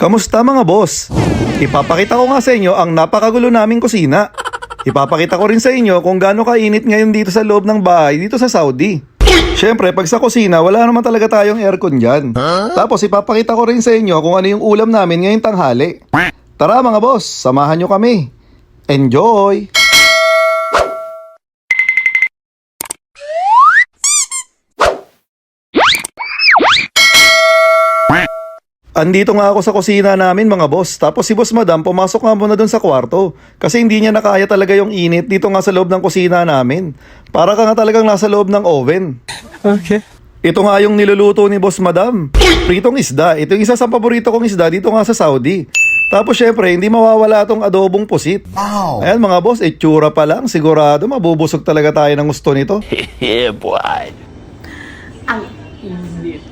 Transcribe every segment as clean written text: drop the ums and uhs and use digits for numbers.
Kamusta mga boss? Ipapakita ko nga sa inyo ang napakagulo naming kusina. Ipapakita ko rin sa inyo kung gaano kainit ngayon dito sa loob ng bahay dito sa Saudi. Siyempre, pag sa kusina, wala naman talaga tayong aircon dyan. Tapos ipapakita ko rin sa inyo kung ano yung ulam namin ngayong tanghali. Tara mga boss, samahan nyo kami. Enjoy! Andito nga ako sa kusina namin mga boss. Tapos si boss madam pumasok nga muna dun sa kwarto. Kasi hindi niya nakaya talaga yung init dito nga sa loob ng kusina namin. Para ka nga talagang nasa loob ng oven. Okay. Ito nga yung niluluto ni boss madam. Pritong isda. Ito yung isa sa paborito kong isda dito nga sa Saudi. Tapos syempre hindi mawawala tong adobong pusit. Wow. Ayan mga boss, itsura pa lang. Sigurado mabubusog talaga tayo ng gusto nito. Yeah, boy. Ang init.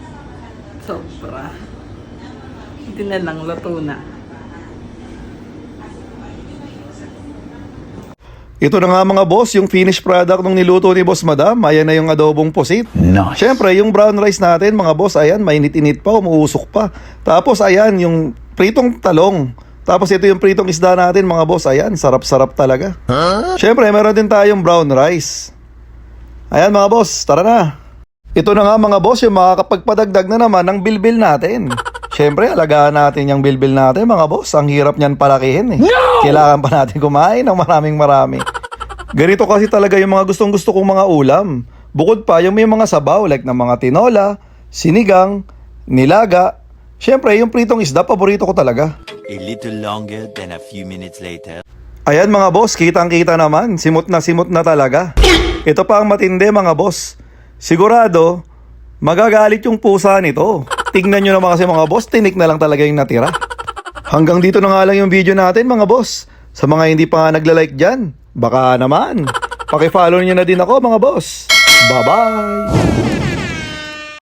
Sobra. Hindi na lang, luto na. Ito na nga mga boss, yung finished product ng niluto ni boss madam. Ayan na yung adobong pusit. Nice. Siyempre, yung brown rice natin mga boss, ayan, mainit-init pa, umuusok pa. Tapos ayan, yung pritong talong. Tapos ito yung pritong isda natin mga boss, ayan, sarap-sarap talaga. Siyempre, meron din tayong brown rice. Ayan mga boss, tara na. Ito na nga mga boss, yung makakapagpadagdag na naman ng bilbil natin. Siyempre, alagaan natin yung bilbil natin mga boss. Ang hirap niyan palakihin eh. No! Kailangan pa natin kumain ng marami. Ganito kasi talaga yung mga gustong-gusto kong mga ulam. Bukod pa yung may mga sabaw like ng mga tinola, sinigang, nilaga. Siyempre, yung pritong isda, paborito ko talaga. A little longer than a few minutes later. Ayan mga boss, kitang-kita naman. Simot na talaga. Ito pa ang matindi mga boss. Sigurado, magagalit yung pusa nito. Tingnan nyo naman kasi mga boss, tinik na lang talaga yung natira. Hanggang dito na nga lang yung video natin mga boss. Sa mga hindi pa nga nagla-like dyan, baka naman. Pakifollow nyo na din ako mga boss. Bye-bye!